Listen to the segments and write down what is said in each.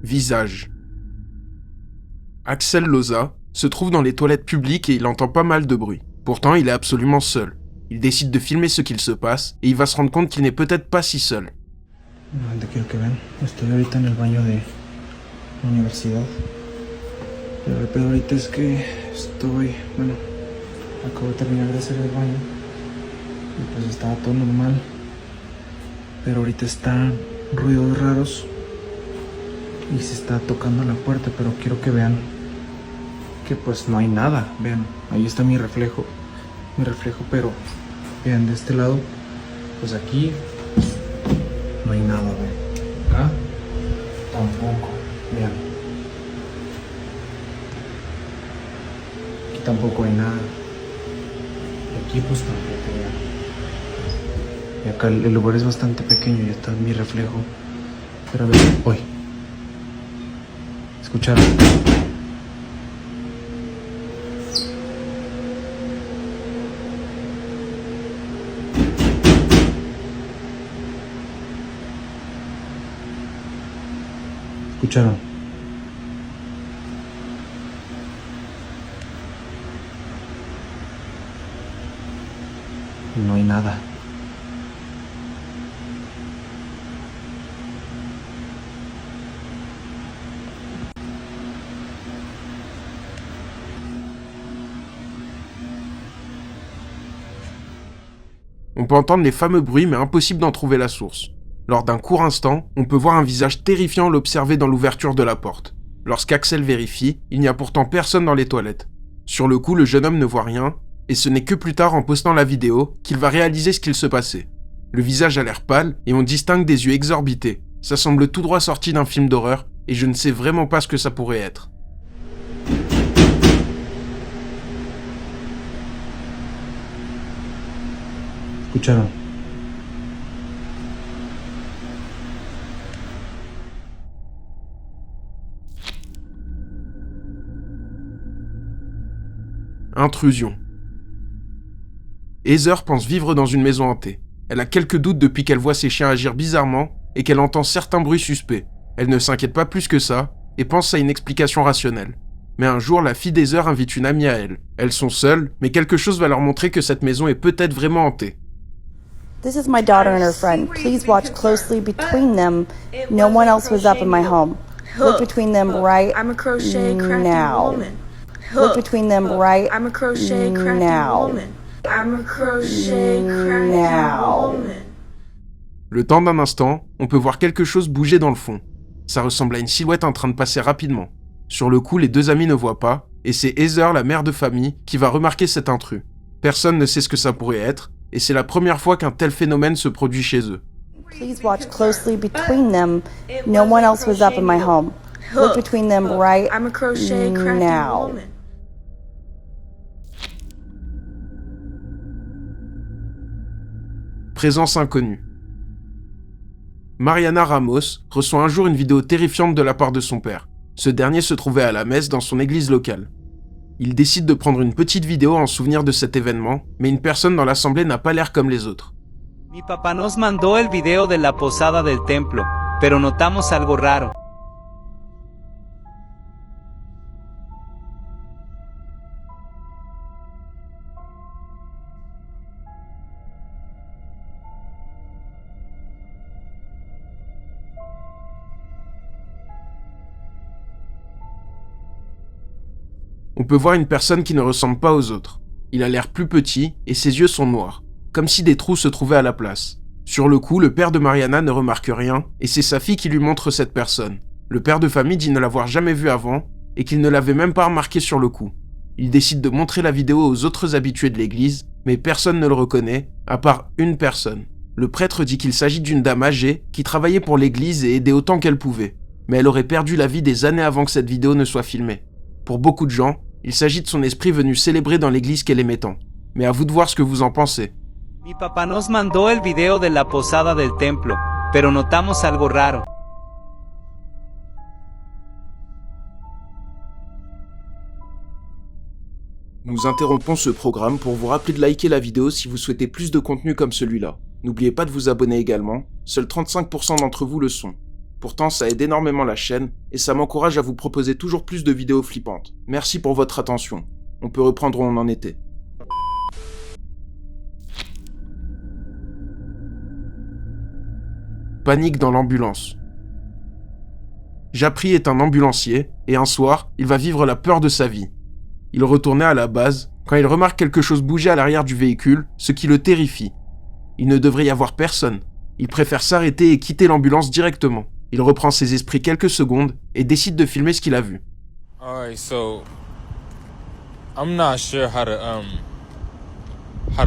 Visage. Axel Loza se trouve dans les toilettes publiques et il entend pas mal de bruit. Pourtant, il est absolument seul. Il décide de filmer ce qu'il se passe et il va se rendre compte qu'il n'est peut-être pas si seul. No te quiero que vean. Estoy ahorita en el baño de la universidad. Pero el pedo ahorita es que acabo de terminar de hacer el baño. Y pues estaba todo normal. Pero ahorita están ruidos raros. Y se está tocando la puerta, pero quiero que vean que pues no hay nada. Vean, ahí está mi reflejo, pero vean de este lado, pues aquí no hay nada, vean. Acá tampoco, vean. Aquí tampoco hay nada. Y aquí pues tampoco, vean. Y acá el lugar es bastante pequeño y está mi reflejo. Pero vean, hoy. ¿Escucharon? ¿Escucharon? No hay nada. On peut entendre les fameux bruits, mais impossible d'en trouver la source. Lors d'un court instant, on peut voir un visage terrifiant l'observer dans l'ouverture de la porte. Lorsqu'Axel vérifie, il n'y a pourtant personne dans les toilettes. Sur le coup, le jeune homme ne voit rien, et ce n'est que plus tard en postant la vidéo qu'il va réaliser ce qu'il se passait. Le visage a l'air pâle, et on distingue des yeux exorbités. Ça semble tout droit sorti d'un film d'horreur, et je ne sais vraiment pas ce que ça pourrait être. ¿Escucharon? Intrusion. Heather pense vivre dans une maison hantée. Elle a quelques doutes depuis qu'elle voit ses chiens agir bizarrement et qu'elle entend certains bruits suspects. Elle ne s'inquiète pas plus que ça et pense à une explication rationnelle. Mais un jour, la fille d'Heather invite une amie à elle. Elles sont seules, mais quelque chose va leur montrer que cette maison est peut-être vraiment hantée. This is my daughter and her friend. Please watch closely between them. No one else was up in my home. Look between them right I'm a crochet crafting now. woman. Look between them right I'm a crochet crafting now. woman. I'm a crochet crafting Now. woman. Le temps d'un instant, on peut voir quelque chose bouger dans le fond. Ça ressemble à une silhouette en train de passer rapidement. Sur le coup, les deux amis ne voient pas, et c'est Heather, la mère de famille, qui va remarquer cet intrus. Personne ne sait ce que ça pourrait être, et c'est la première fois qu'un tel phénomène se produit chez eux. Please watch closely between them. No one else was up in my home. Look between them right I'm a crochet crafting now. woman. Présence inconnue. Mariana Ramos reçoit un jour une vidéo terrifiante de la part de son père. Ce dernier se trouvait à la messe dans son église locale. Il décide de prendre une petite vidéo en souvenir de cet événement, mais une personne dans l'assemblée n'a pas l'air comme les autres. Mi papá nos mandó el video de la posada del templo, pero notamos algo raro. On peut voir une personne qui ne ressemble pas aux autres. Il a l'air plus petit et ses yeux sont noirs, comme si des trous se trouvaient à la place. Sur le coup, le père de Mariana ne remarque rien et c'est sa fille qui lui montre cette personne. Le père de famille dit ne l'avoir jamais vue avant et qu'il ne l'avait même pas remarqué sur le coup. Il décide de montrer la vidéo aux autres habitués de l'église, mais personne ne le reconnaît, à part une personne. Le prêtre dit qu'il s'agit d'une dame âgée qui travaillait pour l'église et aidait autant qu'elle pouvait, mais elle aurait perdu la vie des années avant que cette vidéo ne soit filmée. Pour beaucoup de gens, il s'agit de son esprit venu célébrer dans l'église qu'elle aimait tant. Mais à vous de voir ce que vous en pensez. Mi papá nos mandó el video de la posada del templo, pero notamos algo raro. Nous interrompons ce programme pour vous rappeler de liker la vidéo si vous souhaitez plus de contenu comme celui-là. N'oubliez pas de vous abonner également, seuls 35% d'entre vous le sont. Pourtant, ça aide énormément la chaîne et ça m'encourage à vous proposer toujours plus de vidéos flippantes. Merci pour votre attention. On peut reprendre où on en était. Panique dans l'ambulance. Japri est un ambulancier et un soir, il va vivre la peur de sa vie. Il retournait à la base quand il remarque quelque chose bouger à l'arrière du véhicule, ce qui le terrifie. Il ne devrait y avoir personne. Il préfère s'arrêter et quitter l'ambulance directement. Il reprend ses esprits quelques secondes et décide de filmer ce qu'il a vu. Alright, so I'm not sure how to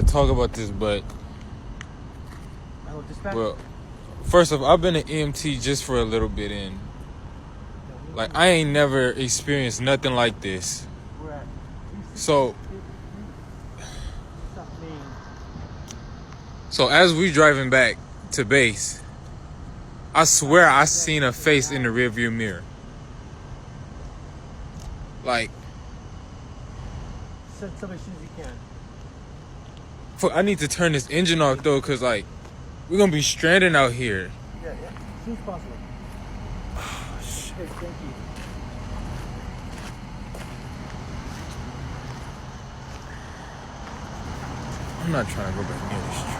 talk about this, but well, first off, I've been an EMT just for a little bit, and like I ain't never experienced nothing like this. So as we driving back to base, I swear I seen a face in the rearview mirror. Like, Tell me as soon as you can. fuck, I need to turn this engine off though, cause like we're gonna be stranded out here. Yeah, yeah. As soon as possible. Hey, thank you. I'm not trying to go back near this truck.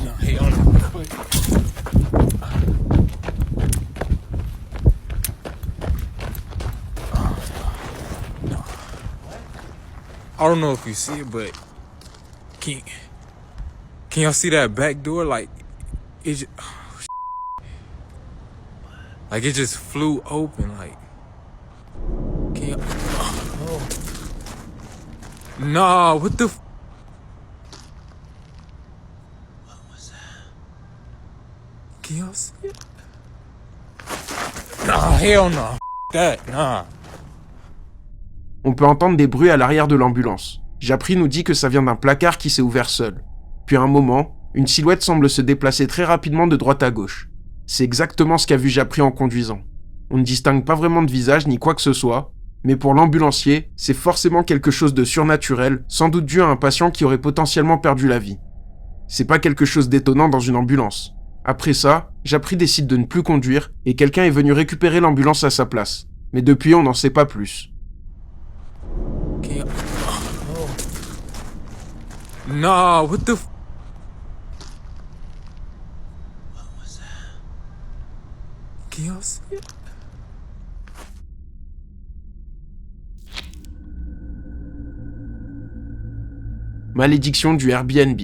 No, hey, on it, quick. No. I don't know if you see it, but can y'all see that back door? Like, it just, like it just flew open. Like, can y'all? Oh. Nah, what the? Can y'all see it? Nah, hell no. That, nah. On peut entendre des bruits à l'arrière de l'ambulance. Japri nous dit que ça vient d'un placard qui s'est ouvert seul. Puis à un moment, une silhouette semble se déplacer très rapidement de droite à gauche. C'est exactement ce qu'a vu Japri en conduisant. On ne distingue pas vraiment de visage ni quoi que ce soit, mais pour l'ambulancier, c'est forcément quelque chose de surnaturel, sans doute dû à un patient qui aurait potentiellement perdu la vie. C'est pas quelque chose d'étonnant dans une ambulance. Après ça, Japri décide de ne plus conduire et quelqu'un est venu récupérer l'ambulance à sa place. Mais depuis, on n'en sait pas plus. Nah, what the? Can y'all see it? Malédiction du Airbnb.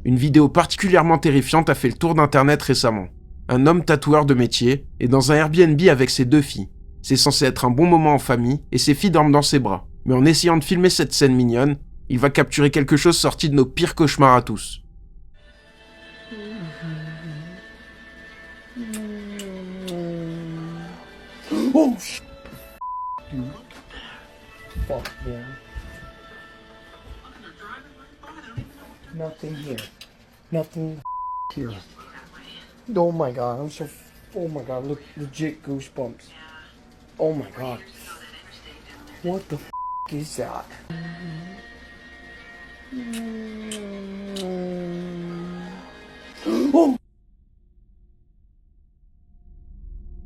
Une vidéo particulièrement terrifiante a fait le tour d'internet récemment. Un homme tatoueur de métier est dans un Airbnb avec ses 2 filles. C'est censé être un bon moment en famille et ses filles dorment dans ses bras. Mais en essayant de filmer cette scène mignonne, il va capturer quelque chose sorti de nos pires cauchemars à tous. Oh, shit. Dude. Fuck, man. Nothing here. Nothing here. Oh my god, I'm so... Oh my god, look, legit goosebumps. Oh my god. What the is that? Oh!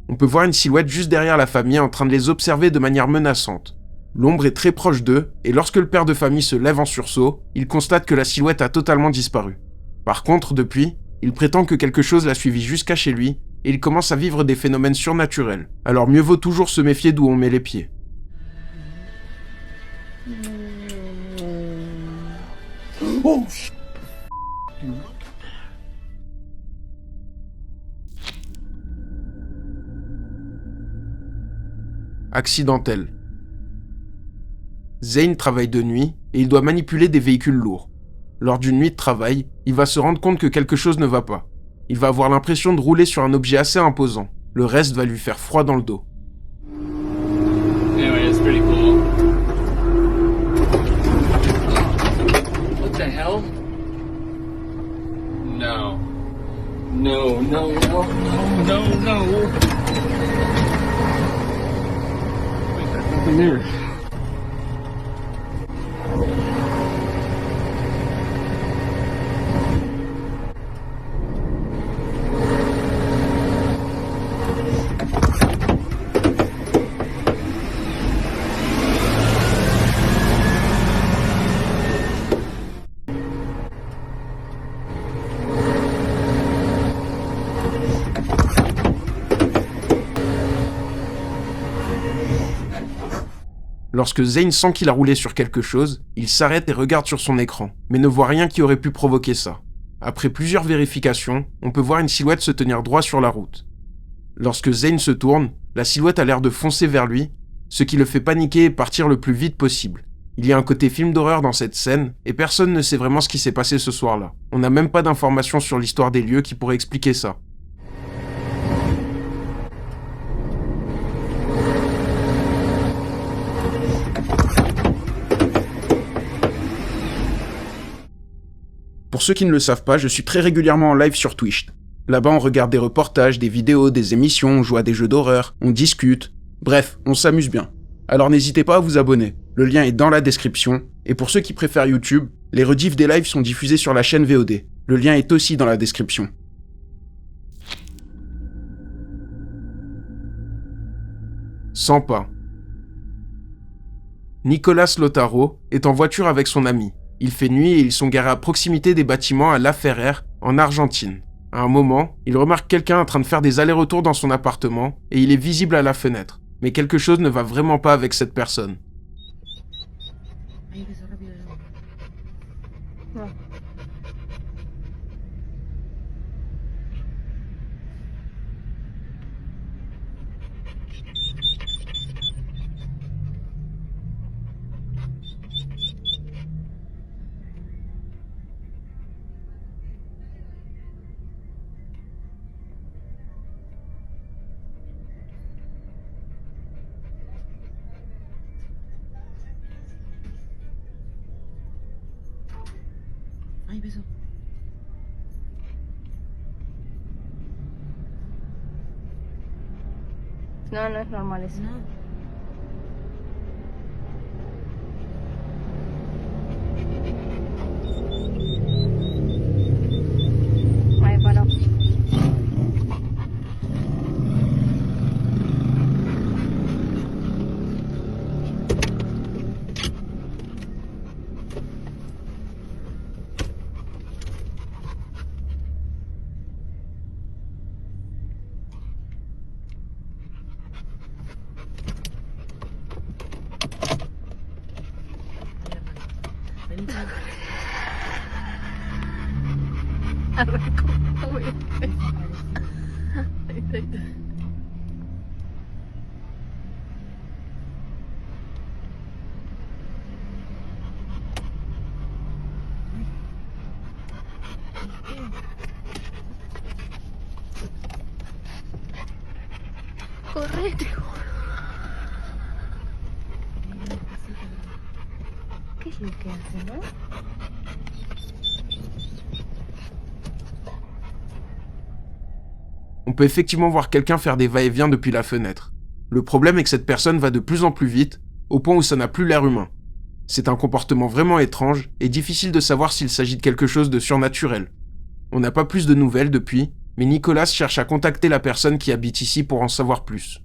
On peut voir une silhouette juste derrière la famille en train de les observer de manière menaçante. L'ombre est très proche d'eux, et lorsque le père de famille se lève en sursaut, il constate que la silhouette a totalement disparu. Par contre, depuis, il prétend que quelque chose l'a suivi jusqu'à chez lui, et il commence à vivre des phénomènes surnaturels. Alors mieux vaut toujours se méfier d'où on met les pieds. Oh, shit. Accidentel. Zane travaille de nuit et il doit manipuler des véhicules lourds. Lors d'une nuit de travail, il va se rendre compte que quelque chose ne va pas. Il va avoir l'impression de rouler sur un objet assez imposant. Le reste va lui faire froid dans le dos. Anyway, it's pretty cool. What the hell? No. No, no, no, no, no, no. Wait, there's nothing there. Lorsque Zane sent qu'il a roulé sur quelque chose, il s'arrête et regarde sur son écran, mais ne voit rien qui aurait pu provoquer ça. Après plusieurs vérifications, on peut voir une silhouette se tenir droit sur la route. Lorsque Zane se tourne, la silhouette a l'air de foncer vers lui, ce qui le fait paniquer et partir le plus vite possible. Il y a un côté film d'horreur dans cette scène, et personne ne sait vraiment ce qui s'est passé ce soir-là. On n'a même pas d'informations sur l'histoire des lieux qui pourraient expliquer ça. Pour ceux qui ne le savent pas, je suis très régulièrement en live sur Twitch. Là-bas, on regarde des reportages, des vidéos, des émissions, on joue à des jeux d'horreur, on discute. Bref, on s'amuse bien. Alors n'hésitez pas à vous abonner. Le lien est dans la description. Et pour ceux qui préfèrent YouTube, les rediffs des lives sont diffusés sur la chaîne VOD. Le lien est aussi dans la description. Sans pas. Nicolas Lautaro est en voiture avec son ami. Il fait nuit et ils sont garés à proximité des bâtiments à La Ferrère, en Argentine. À un moment, il remarque quelqu'un en train de faire des allers-retours dans son appartement et il est visible à la fenêtre. Mais quelque chose ne va vraiment pas avec cette personne. No, no es normal eso. Ay, bueno. Correte. ¿Qué es lo que hace, no? On peut effectivement voir quelqu'un faire des va-et-vient depuis la fenêtre. Le problème est que cette personne va de plus en plus vite, au point où ça n'a plus l'air humain. C'est un comportement vraiment étrange et difficile de savoir s'il s'agit de quelque chose de surnaturel. On n'a pas plus de nouvelles depuis, mais Nicolas cherche à contacter la personne qui habite ici pour en savoir plus.